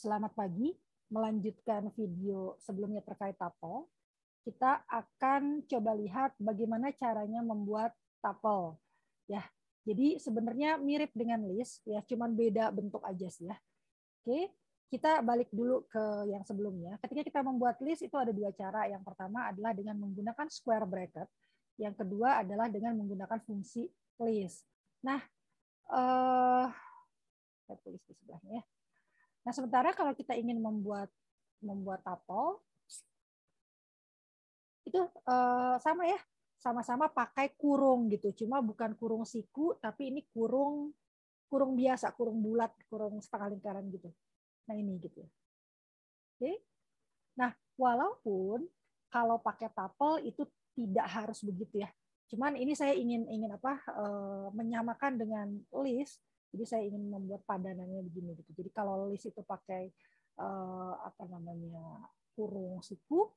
Selamat pagi. Melanjutkan video sebelumnya terkait tuple, kita akan coba lihat bagaimana caranya membuat tuple. Ya, jadi sebenarnya mirip dengan list, ya, cuman beda bentuk aja sih ya. Oke, kita balik dulu ke yang sebelumnya. Ketika kita membuat list itu ada dua cara. Yang pertama adalah dengan menggunakan square bracket. Yang kedua adalah dengan menggunakan fungsi list. Nah, saya tulis di sebelahnya ya. Nah, sementara kalau kita ingin membuat tuple, itu sama ya, sama-sama pakai kurung gitu. Cuma bukan kurung siku, tapi ini kurung biasa, kurung bulat, kurung setengah lingkaran gitu. Nah, ini gitu. Oke. Nah, walaupun kalau pakai tuple itu tidak harus begitu ya. Cuman ini saya ingin menyamakan dengan list. Jadi saya ingin membuat padanannya begini gitu. Jadi kalau list itu pakai kurung siku,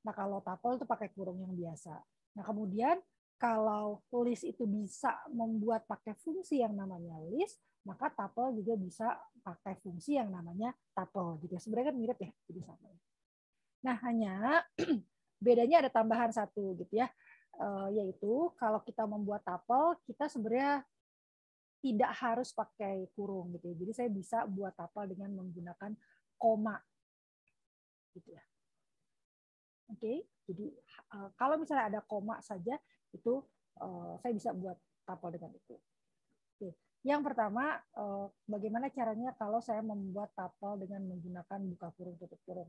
nah kalau tuple itu pakai kurung yang biasa. Nah, kemudian kalau list itu bisa membuat pakai fungsi yang namanya list, maka tuple juga bisa pakai fungsi yang namanya tuple gitu. Sebenarnya kan mirip ya, jadi sama. Nah, hanya bedanya ada tambahan satu gitu ya, yaitu kalau kita membuat tuple, kita sebenarnya tidak harus pakai kurung gitu ya. Jadi saya bisa buat tuple dengan menggunakan koma gitu ya. Oke, jadi kalau misalnya ada koma saja itu saya bisa buat tuple dengan itu. Oke. Yang pertama, bagaimana caranya kalau saya membuat tuple dengan menggunakan buka kurung tutup kurung.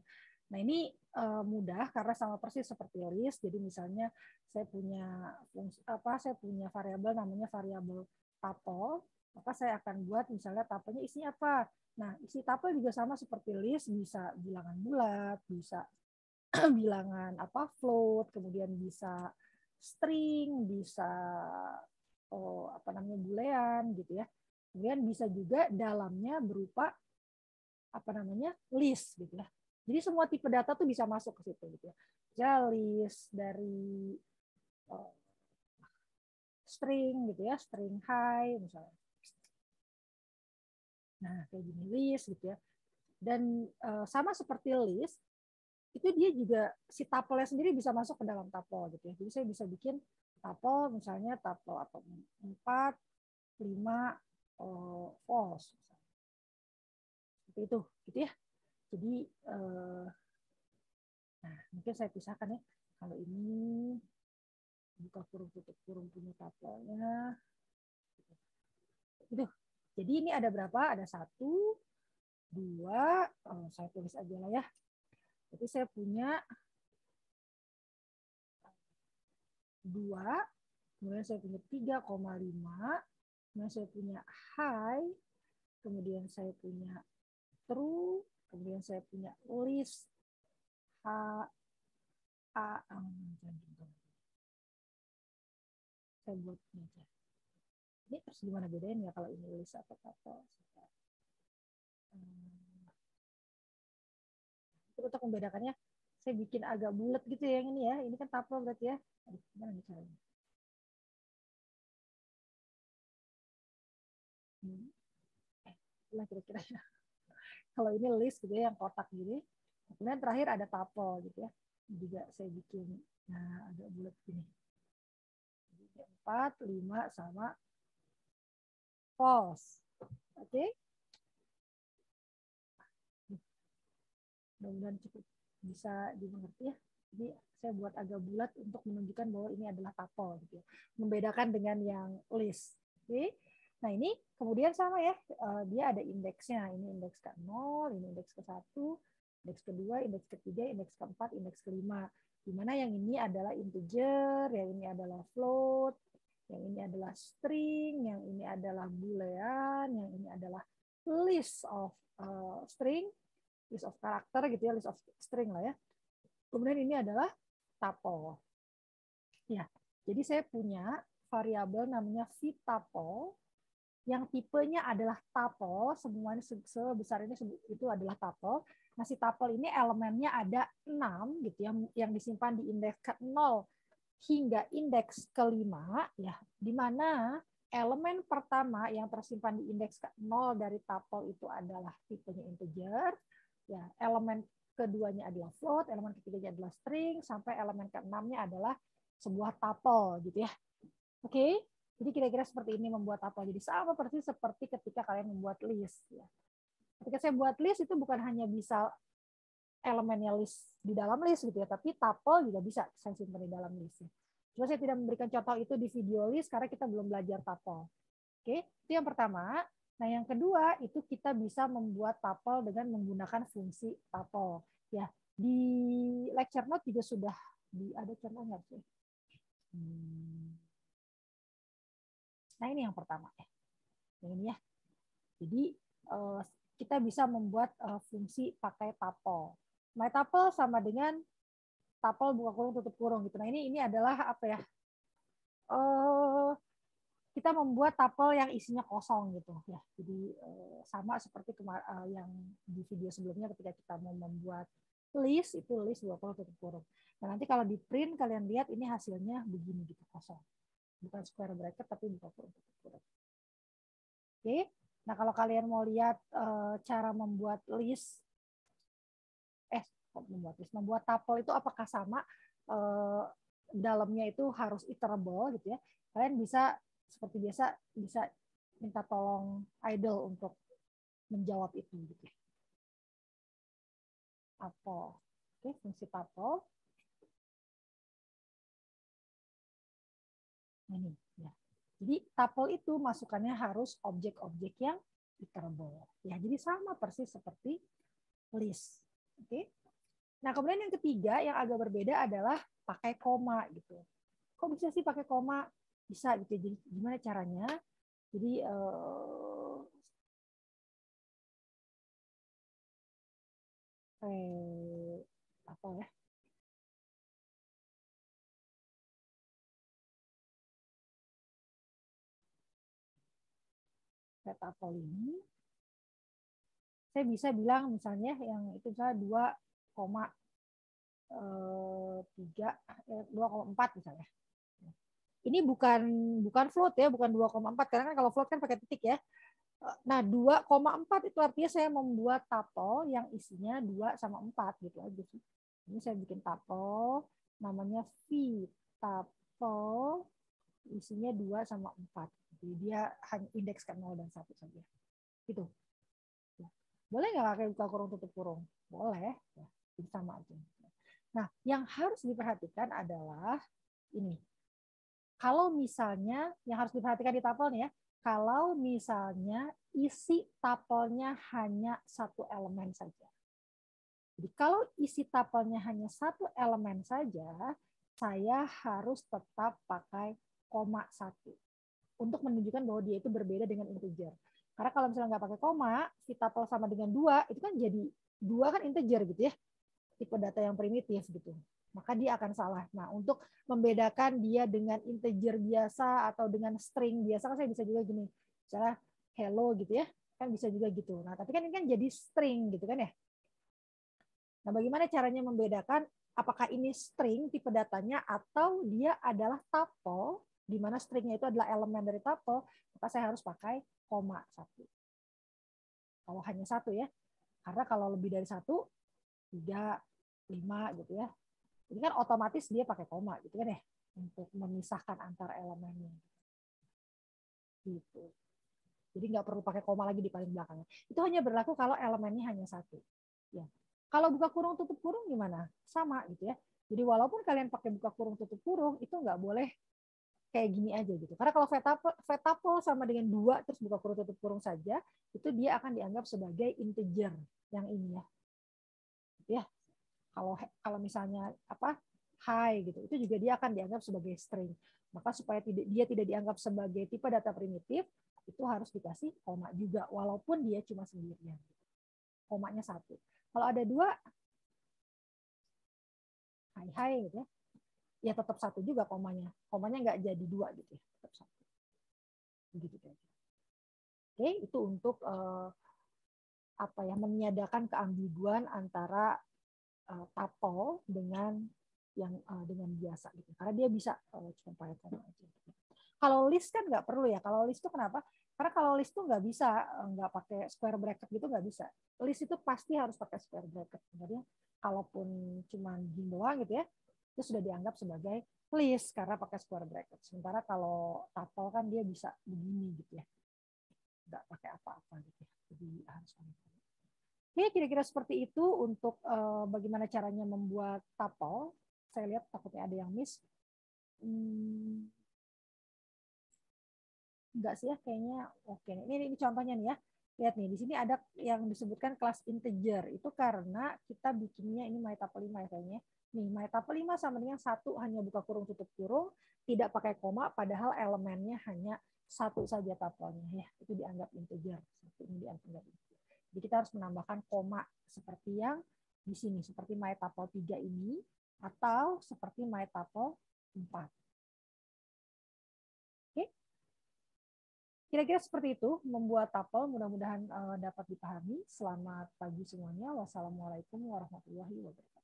Nah, ini mudah karena sama persis seperti list. Jadi misalnya saya punya variabel namanya variabel tuple, maka saya akan buat misalnya tuple-nya isinya apa. Nah, isi tuple juga sama seperti list, bisa bilangan bulat, bisa bilangan float, kemudian bisa string, bisa boolean gitu ya. Kemudian bisa juga dalamnya berupa list gitu ya. Jadi semua tipe data tuh bisa masuk ke situ gitu ya. List dari string gitu ya, string high misalnya. Nah, kayak gini list gitu ya. Dan sama seperti list, itu dia juga si tuple-nya sendiri bisa masuk ke dalam tuple gitu ya. Jadi saya bisa bikin tuple misalnya tuple 4, 5 false. Seperti itu gitu ya. Jadi nah, mungkin saya pisahkan ya. Kalau ini buka kurung tutup kurung punya tuple-nya. Gitu. Jadi ini ada berapa? Ada 1, 2, saya tulis aja lah ya. Jadi saya punya 2, kemudian saya punya 3,5, kemudian saya punya high, kemudian saya punya true, kemudian saya punya list saya buat ini aja. Ini terus gimana bedain ya kalau ini list atau tuple? Untuk membedakannya, saya bikin agak bulat gitu ya yang ini ya. Ini kan tuple berarti ya. Aduh, gimana nih caranya? Lah kira-kira ya. Kalau ini list gitu ya, yang kotak gini. Kemudian terakhir ada tuple gitu ya. Juga saya bikin agak bulat gini. 4, 5 sama false. Oke. Mudah-mudahan cukup bisa dimengerti ya. Jadi saya buat agak bulat untuk menunjukkan bahwa ini adalah tuple gitu ya. Membedakan dengan yang list. Oke. Nah, ini kemudian sama ya. Dia ada indeksnya. Ini indeks ke-0, ini indeks ke-1, indeks kedua, indeks ketiga, indeks keempat, indeks kelima. Di mana yang ini adalah integer, yang ini adalah float, yang ini adalah string, yang ini adalah boolean, yang ini adalah list of string, list of karakter gitu ya, list of string lah ya. Kemudian ini adalah tuple. Ya, jadi saya punya variabel namanya vtuple yang tipenya adalah tuple, semuanya sebesar ini itu adalah tuple. Nah, si tuple ini elemennya ada 6 gitu ya, yang disimpan di indeks ke-0 hingga indeks ke-5 ya, di mana elemen pertama yang tersimpan di indeks ke-0 dari tuple itu adalah tipenya integer, Ya, elemen keduanya adalah float, elemen ketiganya adalah string, sampai elemen keenamnya adalah sebuah tuple gitu ya. Oke, jadi kira-kira seperti ini membuat tuple. Jadi sama persis seperti ketika kalian membuat list. Ya. Ketika saya buat list itu bukan hanya bisa elemennya list di dalam list gitu ya, tapi tuple juga bisa saya simpan di dalam list. Cuma saya tidak memberikan contoh itu di video list karena kita belum belajar tuple. Oke, itu yang pertama. Nah, yang kedua itu kita bisa membuat tuple dengan menggunakan fungsi tuple. Ya, di lecture note juga sudah ada contohnya sih. Nah, ini yang pertama ya. Yang ini ya. Jadi kita bisa membuat fungsi pakai tuple. My tuple sama dengan tuple buka kurung tutup kurung gitu. Nah, ini adalah apa ya? Kita membuat tuple yang isinya kosong gitu ya. Jadi sama seperti yang di video sebelumnya ketika kita mau membuat list, itu list buka kurung tutup kurung. Nah, nanti kalau di print kalian lihat ini hasilnya begini gitu, kosong. Bukan square bracket tapi buka kurung tutup kurung. Oke. Nah, kalau kalian mau lihat cara membuat list membuat tuple itu apakah sama dalamnya itu harus iterable gitu ya. Kalian bisa seperti biasa bisa minta tolong idle untuk menjawab itu gitu. Tuple. Oke, fungsi tuple. Ini ya. Jadi tuple itu masukannya harus objek-objek yang iterable. Ya, jadi sama persis seperti list. Oke. Nah, kemudian yang ketiga yang agak berbeda adalah pakai koma gitu. Kok bisa sih pakai koma? Bisa gitu. Jadi gimana caranya? Jadi apa ya? Tuple ini saya bisa bilang misalnya yang itu misalnya 2,4 misalnya. Ini bukan float ya, bukan 2,4 karena kan kalau float kan pakai titik ya. Nah, 2,4 itu artinya saya membuat tuple yang isinya 2 sama 4 gitu aja sih. Ini saya bikin tuple namanya V tuple isinya 2 sama 4. Jadi dia hanya indekskan 0 dan 1 saja. Gitu. Boleh nggak pakai buka kurung tutup kurung? Boleh. Ya, sama aja. Nah, yang harus diperhatikan adalah ini. Kalau misalnya, yang harus diperhatikan di tuple nih ya, kalau misalnya isi tuple-nya hanya satu elemen saja. Jadi kalau isi tuple-nya hanya satu elemen saja, saya harus tetap pakai koma 1 untuk menunjukkan bahwa dia itu berbeda dengan integer. Karena kalau misalnya nggak pakai koma, si tuple sama dengan 2, itu kan jadi 2 kan integer gitu ya, tipe data yang primitif gitu. Maka dia akan salah. Nah, untuk membedakan dia dengan integer biasa atau dengan string biasa, kan saya bisa juga gini, misalnya hello gitu ya, kan bisa juga gitu. Nah, tapi kan ini kan jadi string gitu kan ya. Nah, bagaimana caranya membedakan apakah ini string tipe datanya atau dia adalah tuple, di mana stringnya itu adalah elemen dari tuple, maka saya harus pakai koma 1. Kalau hanya 1 ya. Karena kalau lebih dari 1, 3, 5 gitu ya. Ini kan otomatis dia pakai koma gitu kan ya, untuk memisahkan antar elemennya. Gitu. Jadi nggak perlu pakai koma lagi di paling belakangnya. Itu hanya berlaku kalau elemennya hanya 1. Ya. Kalau buka kurung tutup kurung gimana? Sama gitu ya. Jadi walaupun kalian pakai buka kurung tutup kurung, itu nggak boleh kayak gini aja gitu. Karena kalau V-tuple sama dengan 2 terus buka kurung tutup kurung saja, itu dia akan dianggap sebagai integer yang ini ya. Ya. Kalau misalnya apa high gitu, itu juga dia akan dianggap sebagai string. Maka supaya dia tidak dianggap sebagai tipe data primitif, itu harus dikasih koma juga, walaupun dia cuma sendirian. Komanya 1. Kalau ada 2, high gitu ya tetap 1 juga komanya. Komanya nggak jadi 2 gitu ya, tetap 1. Begitu aja. Oke, itu untuk apa ya, meniadakan keambiguan antara tuple dengan yang dengan biasa gitu. Karena dia bisa cuma pakai koma aja. Kalau list kan nggak perlu ya. Kalau list itu kenapa? Karena kalau list tuh nggak bisa, nggak pakai square bracket gitu nggak bisa. List itu pasti harus pakai square bracket. Sebenarnya kalaupun cuma gini doang gitu ya, itu sudah dianggap sebagai list karena pakai square bracket. Sementara kalau tuple kan dia bisa begini gitu ya, nggak pakai apa-apa gitu ya. Jadi harus pakai. Oke, kira-kira seperti itu untuk bagaimana caranya membuat tuple. Saya lihat takutnya ada yang miss. Enggak sih ya, kayaknya oke. Ini contohnya nih ya. Lihat nih, di sini ada yang disebutkan kelas integer. Itu karena kita bikinnya ini mytuple 5 ya kayaknya. Nih, mytuple 5 sama dengan 1 hanya buka kurung tutup kurung, tidak pakai koma, padahal elemennya hanya satu saja tupelnya ya. Itu dianggap integer. Satu ini dianggap integer. Jadi kita harus menambahkan koma seperti yang di sini, seperti mytuple 3 ini, atau seperti mytuple 4. Oke? Kira-kira seperti itu membuat tuple, mudah-mudahan dapat dipahami. Selamat pagi semuanya. Wassalamualaikum warahmatullahi wabarakatuh.